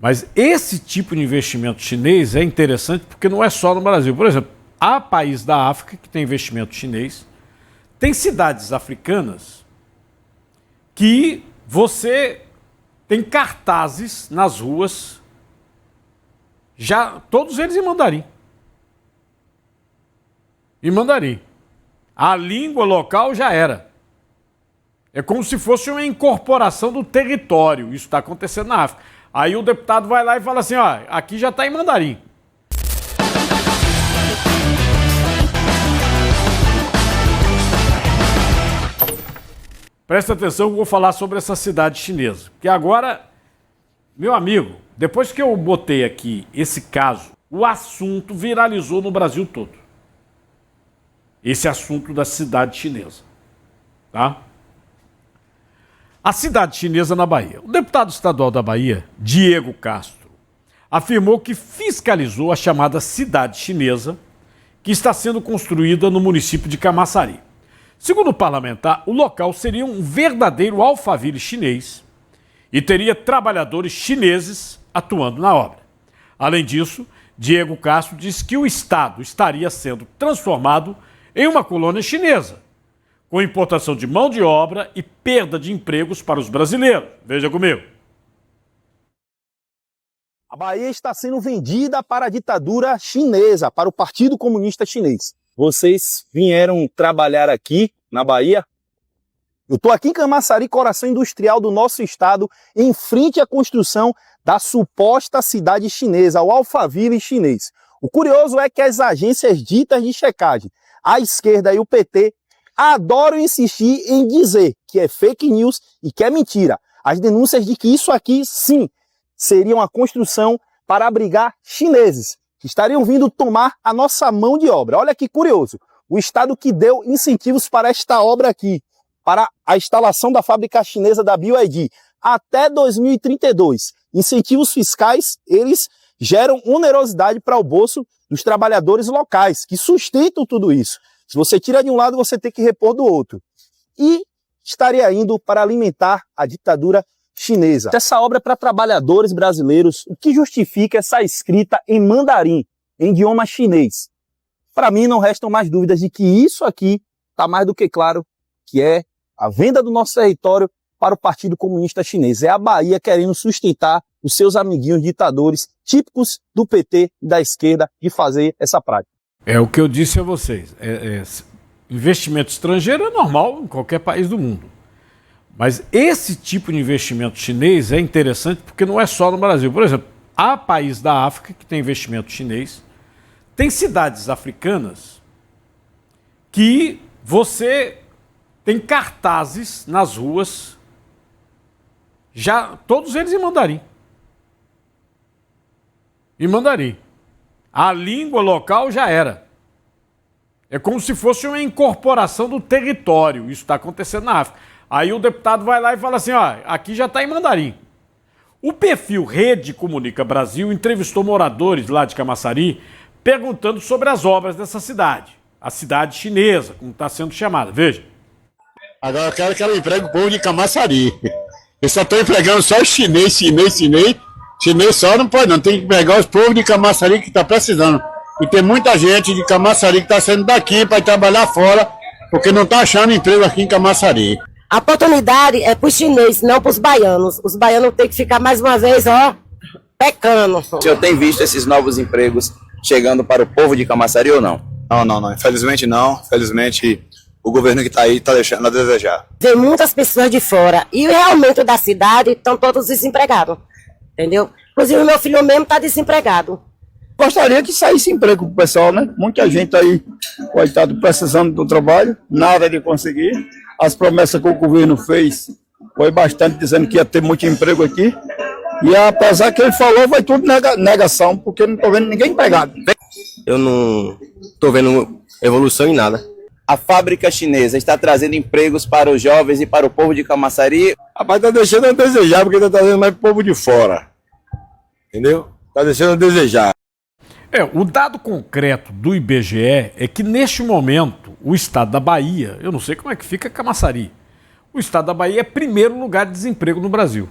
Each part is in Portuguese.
Mas esse tipo de investimento chinês é interessante porque não é só no Brasil. Por exemplo, há países da África que tem investimento chinês, tem cidades africanas que você tem cartazes nas ruas, já todos eles em mandarim. Em mandarim. A língua local já era. É como se fosse uma incorporação do território. Isso está acontecendo na África. Aí o deputado vai lá e fala assim, ó, aqui já está em mandarim. Presta atenção que eu vou falar sobre essa cidade chinesa. Porque agora, meu amigo, depois que eu botei aqui esse caso, o assunto viralizou no Brasil todo. Esse assunto da cidade chinesa. Tá? A cidade chinesa na Bahia. O deputado estadual da Bahia, Diego Castro, afirmou que fiscalizou a chamada cidade chinesa, que está sendo construída no município de Camaçari. Segundo o parlamentar, o local seria um verdadeiro alfaville chinês e teria trabalhadores chineses atuando na obra. Além disso, Diego Castro disse que o estado estaria sendo transformado em uma colônia chinesa, com importação de mão de obra e perda de empregos para os brasileiros. Veja comigo. A Bahia está sendo vendida para a ditadura chinesa, para o Partido Comunista Chinês. Vocês vieram trabalhar aqui na Bahia? Eu estou aqui em Camaçari, coração industrial do nosso estado, em frente à construção da suposta cidade chinesa, o Alphaville chinês. O curioso é que as agências ditas de checagem, a esquerda e o PT, adoram insistir em dizer que é fake news e que é mentira. As denúncias de que isso aqui, sim, seria uma construção para abrigar chineses, que estariam vindo tomar a nossa mão de obra. Olha que curioso, o estado que deu incentivos para esta obra aqui, para a instalação da fábrica chinesa da BYD, até 2032. Incentivos fiscais, eles geram onerosidade para o bolso dos trabalhadores locais, que sustentam tudo isso. Se você tira de um lado, você tem que repor do outro. E estaria indo para alimentar a ditadura chinesa. Essa obra é para trabalhadores brasileiros, o que justifica essa escrita em mandarim, em idioma chinês. Para mim, não restam mais dúvidas de que isso aqui está mais do que claro, que é a venda do nosso território para o Partido Comunista Chinês. É a Bahia querendo sustentar os seus amiguinhos ditadores, típicos do PT e da esquerda, de fazer essa prática. É o que eu disse a vocês. Investimento estrangeiro é normal em qualquer país do mundo. Mas esse tipo de investimento chinês é interessante porque não é só no Brasil. Por exemplo, há países da África que tem investimento chinês, tem cidades africanas que você tem cartazes nas ruas, já todos eles em mandarim. Em mandarim. A língua local já era. É como se fosse uma incorporação do território. Isso está acontecendo na África. Aí o deputado vai lá e fala assim, ó, aqui já está em mandarim. O perfil Rede Comunica Brasil entrevistou moradores lá de Camaçari perguntando sobre as obras dessa cidade. A cidade chinesa, como está sendo chamada. Veja. Agora eu quero que ela empregue o povo de Camaçari. Eu só estou empregando só os chinês. Chinês só não pode não, tem que pegar os povos de Camaçari que está precisando. E tem muita gente de Camaçari que está saindo daqui para ir trabalhar fora, porque não está achando emprego aqui em Camaçari. A oportunidade é para os chineses, não para os baianos. Os baianos têm que ficar mais uma vez, ó, pecando. O senhor tem visto esses novos empregos chegando para o povo de Camaçari ou não? Não. Infelizmente não. Infelizmente o governo que está aí está deixando a desejar. Tem muitas pessoas de fora. E o aumento da cidade estão todos desempregados. Entendeu? Inclusive o meu filho mesmo está desempregado. Gostaria que saísse emprego pro pessoal, né? Muita gente aí, coitado, precisando do trabalho, nada de conseguir. As promessas que o governo fez foi bastante, dizendo que ia ter muito emprego aqui. E apesar que ele falou, vai tudo negação, porque eu não estou vendo ninguém empregado. Eu não estou vendo evolução em nada. A fábrica chinesa está trazendo empregos para os jovens e para o povo de Camaçari. Rapaz, está deixando a desejar, porque está trazendo mais povo de fora. Entendeu? Está deixando a desejar. O dado concreto do IBGE é que, neste momento, o estado da Bahia, eu não sei como é que fica Camaçari, o estado da Bahia é primeiro lugar de desemprego no Brasil.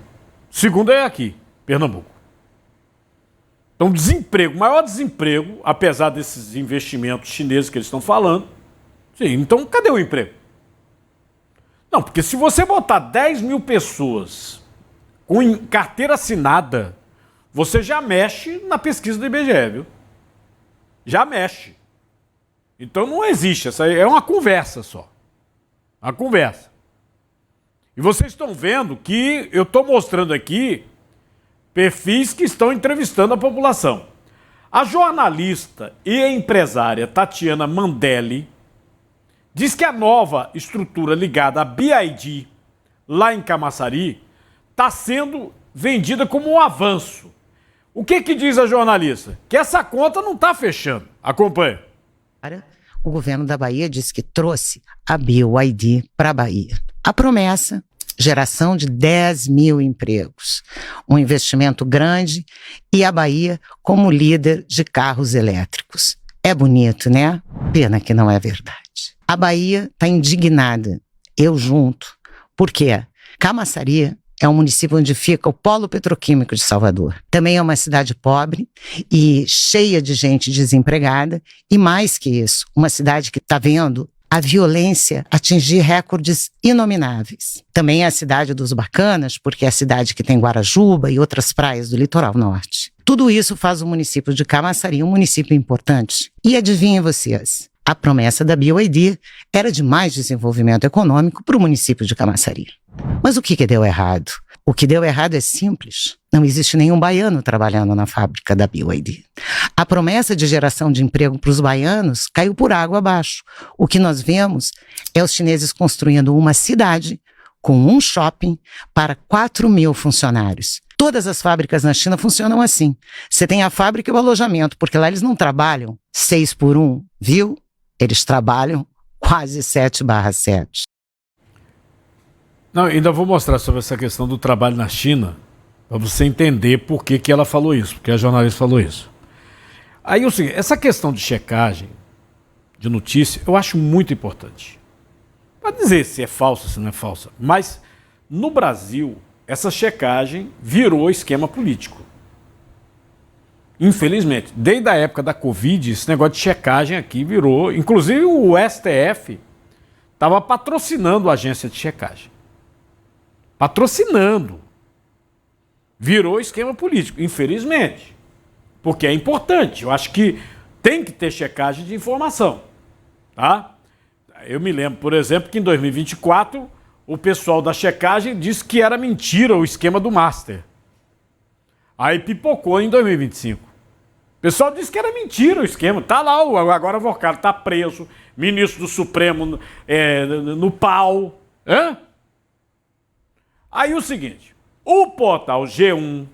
Segundo é aqui, Pernambuco. Então, desemprego, maior desemprego, apesar desses investimentos chineses que eles estão falando. Sim, então, cadê o emprego? Não, porque se você botar 10 mil pessoas com carteira assinada, você já mexe na pesquisa do IBGE, viu? Já mexe. Então não existe, essa é uma conversa só. Uma conversa. E vocês estão vendo que eu estou mostrando aqui perfis que estão entrevistando a população. A jornalista e a empresária Tatiana Mandelli diz que a nova estrutura ligada à BID, lá em Camaçari, está sendo vendida como um avanço. O que diz a jornalista? Que essa conta não está fechando. Acompanhe. O governo da Bahia disse que trouxe a BYD para a Bahia. A promessa, geração de 10 mil empregos, um investimento grande e a Bahia como líder de carros elétricos. É bonito, né? Pena que não é verdade. A Bahia está indignada, eu junto. Por quê? Camaçari é um município onde fica o polo petroquímico de Salvador. Também é uma cidade pobre e cheia de gente desempregada. E mais que isso, uma cidade que está vendo a violência atingir recordes inomináveis. Também é a cidade dos bacanas, porque é a cidade que tem Guarajuba e outras praias do litoral norte. Tudo isso faz o município de Camaçari um município importante. E adivinhem vocês, a promessa da BYD era de mais desenvolvimento econômico para o município de Camaçari. Mas o que deu errado? O que deu errado é simples. Não existe nenhum baiano trabalhando na fábrica da BYD. A promessa de geração de emprego para os baianos caiu por água abaixo. O que nós vemos é os chineses construindo uma cidade com um shopping para 4 mil funcionários. Todas as fábricas na China funcionam assim. Você tem a fábrica e o alojamento, porque lá eles não trabalham 6 por 1, viu? Eles trabalham quase 7/7. Não, ainda vou mostrar sobre essa questão do trabalho na China, para você entender por que ela falou isso, porque a jornalista falou isso. Aí o seguinte, essa questão de checagem de notícia, eu acho muito importante. Para dizer se é falsa, se não é falsa. Mas no Brasil, essa checagem virou esquema político. Infelizmente, desde a época da Covid, esse negócio de checagem aqui virou... Inclusive o STF estava patrocinando a agência de checagem. Patrocinando. Virou esquema político, infelizmente. Porque é importante. Eu acho que tem que ter checagem de informação. Tá? Eu me lembro, por exemplo, que em 2024 o pessoal da checagem disse que era mentira o esquema do Master. Aí pipocou em 2025. O pessoal disse que era mentira o esquema. Tá lá, agora o Avocado tá preso, ministro do Supremo no pau. Aí o seguinte, o portal G1,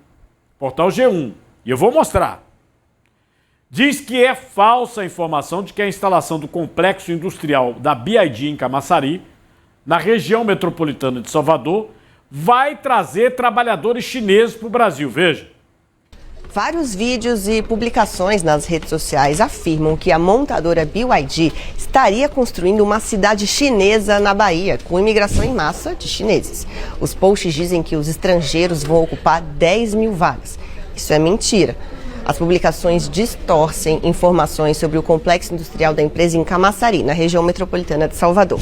e eu vou mostrar, diz que é falsa a informação de que a instalação do complexo industrial da BID em Camaçari, na região metropolitana de Salvador, vai trazer trabalhadores chineses para o Brasil. Veja. Vários vídeos e publicações nas redes sociais afirmam que a montadora BYD estaria construindo uma cidade chinesa na Bahia, com imigração em massa de chineses. Os posts dizem que os estrangeiros vão ocupar 10 mil vagas. Isso é mentira. As publicações distorcem informações sobre o complexo industrial da empresa em Camaçari, na região metropolitana de Salvador.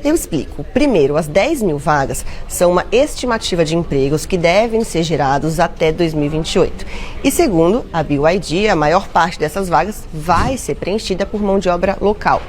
Eu explico. Primeiro, as 10 mil vagas são uma estimativa de empregos que devem ser gerados até 2028. E segundo a BYD, a maior parte dessas vagas vai ser preenchida por mão de obra local.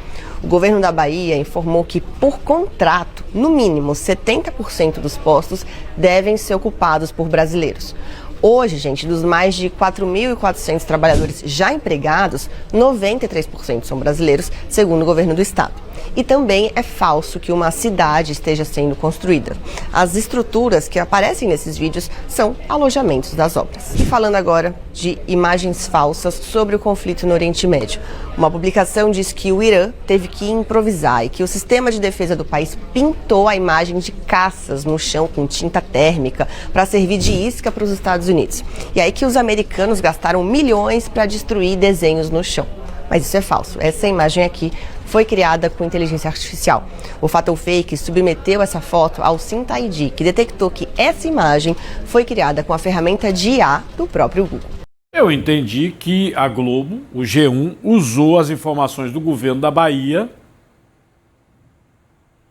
O governo da Bahia informou que, por contrato, no mínimo 70% dos postos devem ser ocupados por brasileiros. Hoje, gente, dos mais de 4.400 trabalhadores já empregados, 93% são brasileiros, segundo o governo do estado. E também é falso que uma cidade esteja sendo construída. As estruturas que aparecem nesses vídeos são alojamentos das obras. E falando agora de imagens falsas sobre o conflito no Oriente Médio. Uma publicação diz que o Irã teve que improvisar e que o sistema de defesa do país pintou a imagem de caças no chão com tinta térmica para servir de isca para os Estados Unidos. E aí que os americanos gastaram milhões para destruir desenhos no chão. Mas isso é falso. Essa imagem aqui foi criada com inteligência artificial. O Fatal Fake submeteu essa foto ao Cinta ID, que detectou que essa imagem foi criada com a ferramenta de IA do próprio Google. Eu entendi que a Globo, o G1, usou as informações do governo da Bahia.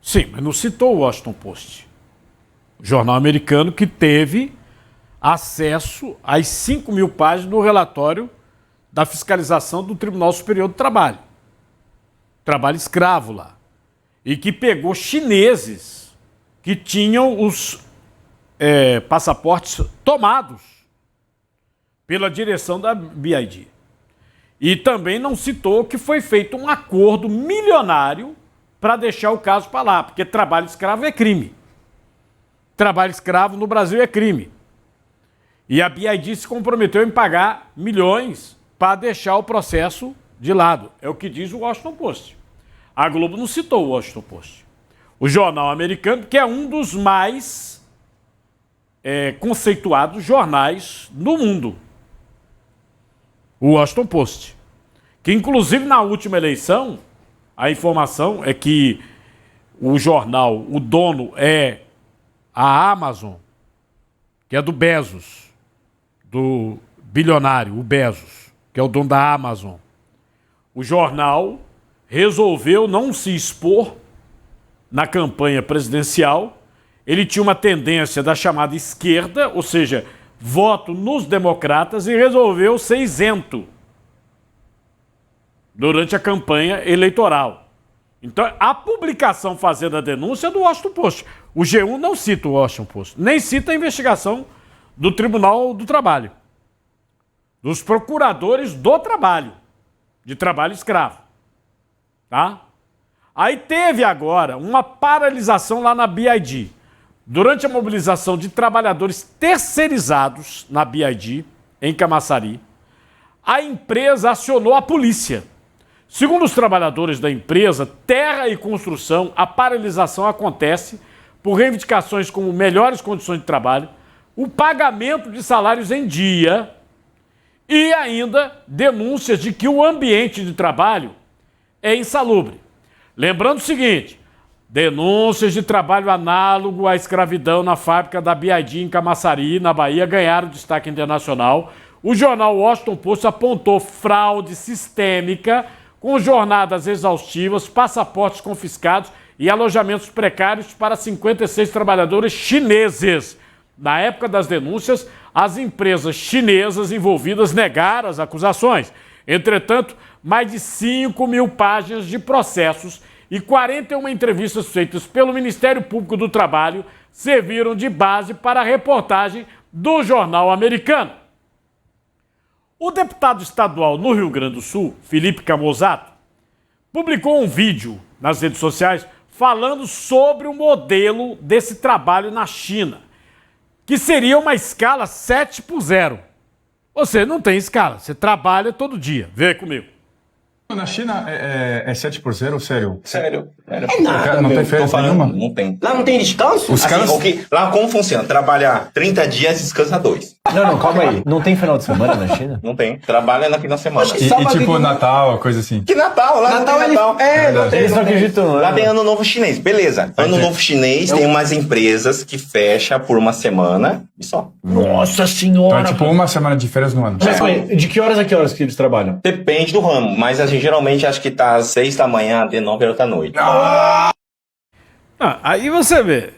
Sim, mas não citou o Washington Post. O jornal americano que teve acesso às 5.000 páginas do relatório da fiscalização do Tribunal Superior do Trabalho. Trabalho escravo lá. E que pegou chineses que tinham os passaportes tomados pela direção da BID. E também não citou que foi feito um acordo milionário para deixar o caso para lá, porque trabalho escravo é crime. Trabalho escravo no Brasil é crime. E a BID se comprometeu em pagar milhões para deixar o processo de lado. É o que diz o Washington Post. A Globo não citou o Washington Post. O jornal americano, que é um dos mais conceituados jornais do mundo. O Washington Post. Que inclusive na última eleição, a informação é que o jornal, o dono é a Amazon, que é do Bezos, do bilionário, o Bezos, que é o dono da Amazon. O jornal resolveu não se expor na campanha presidencial. Ele tinha uma tendência da chamada esquerda, ou seja, voto nos democratas, e resolveu ser isento durante a campanha eleitoral. Então, a publicação fazendo a denúncia é do Washington Post. O G1 não cita o Washington Post, nem cita a investigação do Tribunal do Trabalho, dos procuradores do trabalho, de trabalho escravo. Tá? Aí teve agora uma paralisação lá na BID. Durante a mobilização de trabalhadores terceirizados na BID, em Camaçari, a empresa acionou a polícia. Segundo os trabalhadores da empresa Terra e Construção, a paralisação acontece por reivindicações como melhores condições de trabalho, o pagamento de salários em dia e ainda denúncias de que o ambiente de trabalho é insalubre. Lembrando o seguinte, denúncias de trabalho análogo à escravidão na fábrica da BID em Camaçari, na Bahia, ganharam destaque internacional. O jornal Washington Post apontou fraude sistêmica com jornadas exaustivas, passaportes confiscados e alojamentos precários para 56 trabalhadores chineses. Na época das denúncias, as empresas chinesas envolvidas negaram as acusações. Entretanto, mais de 5.000 páginas de processos e 41 entrevistas feitas pelo Ministério Público do Trabalho serviram de base para a reportagem do jornal americano. O deputado estadual no Rio Grande do Sul, Felipe Camozato, publicou um vídeo nas redes sociais falando sobre o modelo desse trabalho na China, que seria uma escala 7x0. Você não tem escala, você trabalha todo dia. Vem comigo. Na China é 7x0, sério? Sério. É nada, não tem férias nenhuma? Não tem. Lá não tem descanso? Os caras... Lá como funciona? Trabalhar 30 dias e descansa 2. Não, calma aí. Não tem final de semana na China? Não tem. Trabalha na final de semana. E tipo Natal, coisa assim? Que Natal? Lá Natal, não tem Natal. Não tem. Eles não acreditam. Lá tem Ano Novo Chinês. Beleza. Ano Novo Chinês tem umas empresas que fecham por uma semana e só. Nossa senhora! Então é tipo uma semana de férias no ano. Mas de que horas a que horas que eles trabalham? Depende do ramo, mas a gente geralmente acho que tá às 6 da manhã até 9 horas da noite. Aí você vê,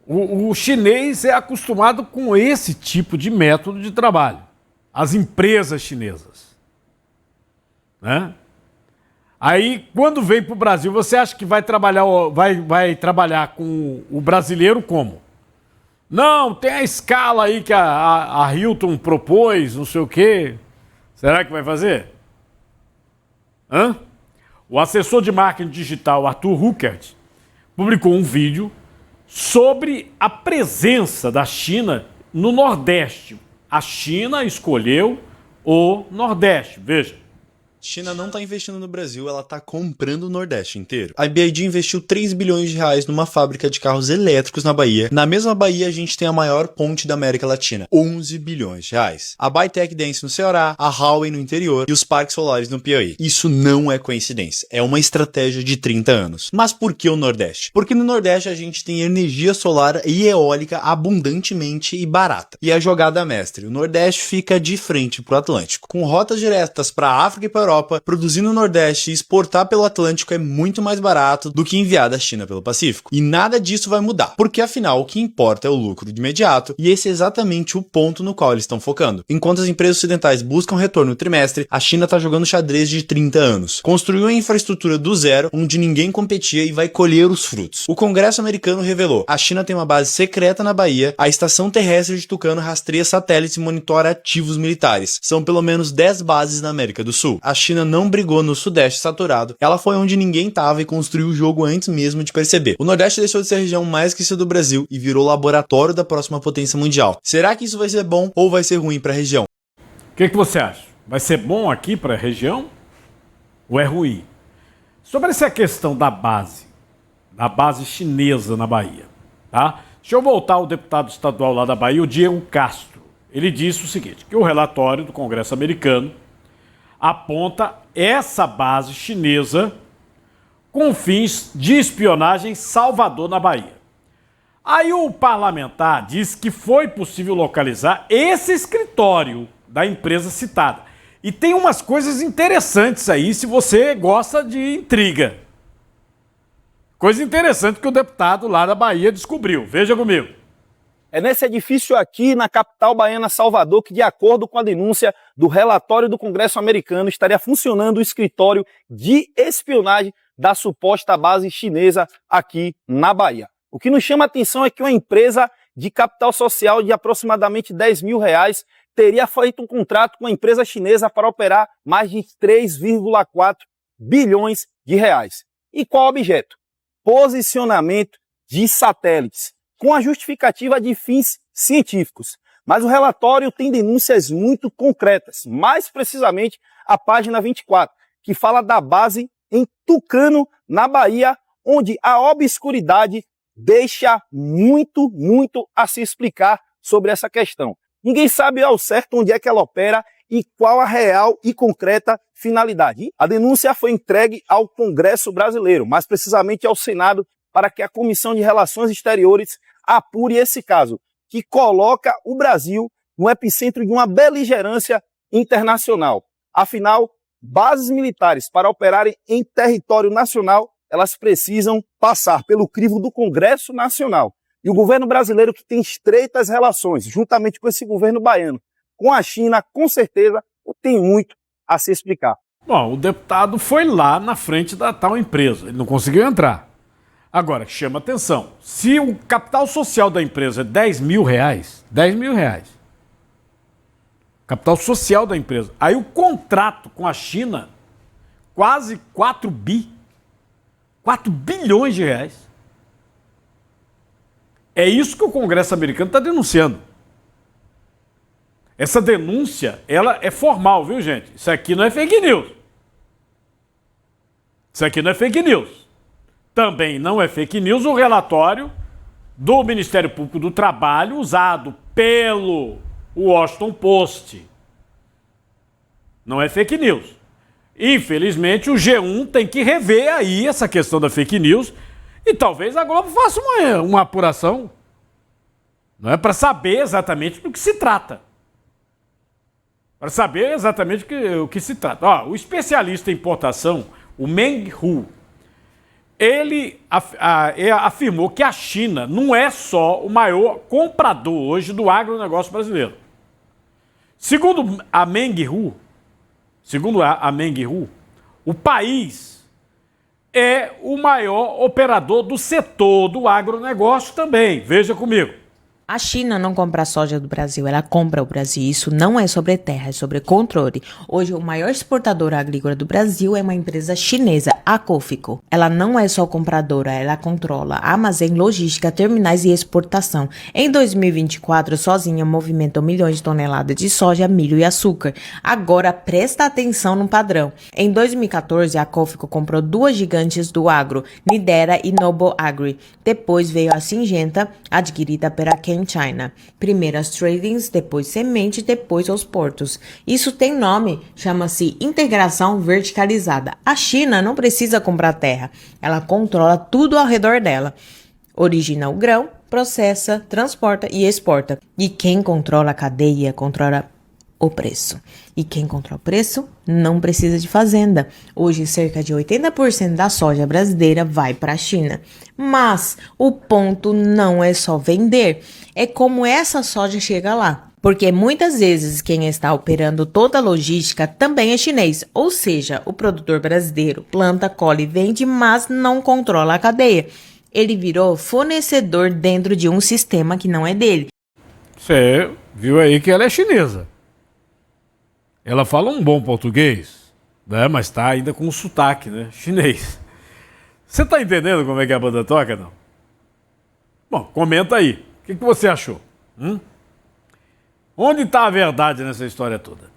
o chinês é acostumado com esse tipo de método de trabalho. As empresas chinesas. Né? Aí, quando vem para o Brasil, você acha que vai trabalhar com o brasileiro como? Não, tem a escala aí que a Hilton propôs, não sei o quê. Será que vai fazer? O assessor de marketing digital, Arthur Ruckert, publicou um vídeo sobre a presença da China no Nordeste. A China escolheu o Nordeste, veja. China não está investindo no Brasil, ela está comprando o Nordeste inteiro. A BYD investiu 3 bilhões de reais numa fábrica de carros elétricos na Bahia. Na mesma Bahia, a gente tem a maior ponte da América Latina, 11 bilhões de reais. A Bytec Dance no Ceará, a Huawei no interior e os parques solares no Piauí. Isso não é coincidência, é uma estratégia de 30 anos. Mas por que o Nordeste? Porque no Nordeste a gente tem energia solar e eólica abundantemente e barata. E a jogada mestre, o Nordeste fica de frente para o Atlântico. Com rotas diretas para a África e para a Europa, produzir no Nordeste e exportar pelo Atlântico é muito mais barato do que enviar da China pelo Pacífico. E nada disso vai mudar, porque afinal o que importa é o lucro de imediato, e esse é exatamente o ponto no qual eles estão focando. Enquanto as empresas ocidentais buscam retorno no trimestre, a China está jogando xadrez de 30 anos. Construiu a infraestrutura do zero, onde ninguém competia e vai colher os frutos. O Congresso americano revelou: a China tem uma base secreta na Bahia, a estação terrestre de Tucano rastreia satélites e monitora ativos militares. São pelo menos 10 bases na América do Sul. A China não brigou no Sudeste saturado, ela foi onde ninguém estava e construiu o jogo antes mesmo de perceber. O Nordeste deixou de ser a região mais esquecida do Brasil e virou laboratório da próxima potência mundial. Será que isso vai ser bom ou vai ser ruim para a região? O que você acha? Vai ser bom aqui para a região ou é ruim? Sobre essa questão da base chinesa na Bahia, tá? Deixa eu voltar ao deputado estadual lá da Bahia, o Diego Castro. Ele disse o seguinte, que o relatório do Congresso americano aponta essa base chinesa com fins de espionagem em Salvador, na Bahia. Aí o parlamentar disse que foi possível localizar esse escritório da empresa citada. E tem umas coisas interessantes aí, se você gosta de intriga. Coisa interessante que o deputado lá da Bahia descobriu. Veja comigo. É nesse edifício aqui, na capital baiana, Salvador, que, de acordo com a denúncia do relatório do Congresso americano, estaria funcionando o escritório de espionagem da suposta base chinesa aqui na Bahia. O que nos chama a atenção é que uma empresa de capital social de aproximadamente 10 mil reais teria feito um contrato com a empresa chinesa para operar mais de 3,4 bilhões de reais. E qual o objeto? Posicionamento de satélites, com a justificativa de fins científicos. Mas o relatório tem denúncias muito concretas, mais precisamente a página 24, que fala da base em Tucano, na Bahia, onde a obscuridade deixa muito a se explicar sobre essa questão. Ninguém sabe ao certo onde é que ela opera e qual a real e concreta finalidade. A denúncia foi entregue ao Congresso brasileiro, mais precisamente ao Senado, para que a Comissão de Relações Exteriores apure esse caso, que coloca o Brasil no epicentro de uma beligerância internacional. Afinal, bases militares para operarem em território nacional, elas precisam passar pelo crivo do Congresso Nacional. E o governo brasileiro, que tem estreitas relações, juntamente com esse governo baiano, com a China, com certeza, tem muito a se explicar. Bom, o deputado foi lá na frente da tal empresa, ele não conseguiu entrar. Agora, chama atenção, se o capital social da empresa é 10 mil reais, capital social da empresa, aí o contrato com a China, quase 4 bilhões de reais. É isso que o Congresso americano está denunciando. Essa denúncia, ela é formal, viu, gente? Isso aqui não é fake news. Também não é fake news o relatório do Ministério Público do Trabalho usado pelo Washington Post. Não é fake news. Infelizmente, o G1 tem que rever aí essa questão da fake news e talvez a Globo faça uma apuração, não é, para saber exatamente do que se trata. Para saber exatamente o que se trata. Ó, o especialista em importação, o Meng Hu, ele afirmou que a China não é só o maior comprador hoje do agronegócio brasileiro. Segundo a Meng Hu, o país é o maior operador do setor do agronegócio também. Veja comigo. A China não compra a soja do Brasil, ela compra o Brasil. Isso não é sobre terra, é sobre controle. Hoje, o maior exportador agrícola do Brasil é uma empresa chinesa, a Cofco. Ela não é só compradora, ela controla armazém, logística, terminais e exportação. Em 2024, sozinha, movimentou milhões de toneladas de soja, milho e açúcar. Agora, presta atenção no padrão. Em 2014, a Cofco comprou duas gigantes do agro, Nidera e Noble Agri. Depois veio a Syngenta, adquirida pela China. Primeiro as tradings, depois semente, depois os portos. Isso tem nome, chama-se integração verticalizada. A China não precisa comprar terra, ela controla tudo ao redor dela. Origina o grão, processa, transporta e exporta. E quem controla a cadeia, controla o preço. E quem controla o preço não precisa de fazenda. Hoje, cerca de 80% da soja brasileira vai para a China. Mas o ponto não é só vender, é como essa soja chega lá. Porque muitas vezes quem está operando toda a logística também é chinês. Ou seja, o produtor brasileiro planta, colhe e vende, mas não controla a cadeia. Ele virou fornecedor dentro de um sistema que não é dele. Você viu aí que ela é chinesa. Ela fala um bom português, né? Mas tá ainda com um sotaque, né? Chinês. Você tá entendendo como é que a banda toca, não? Bom, comenta aí. O que você achou? Onde tá a verdade nessa história toda?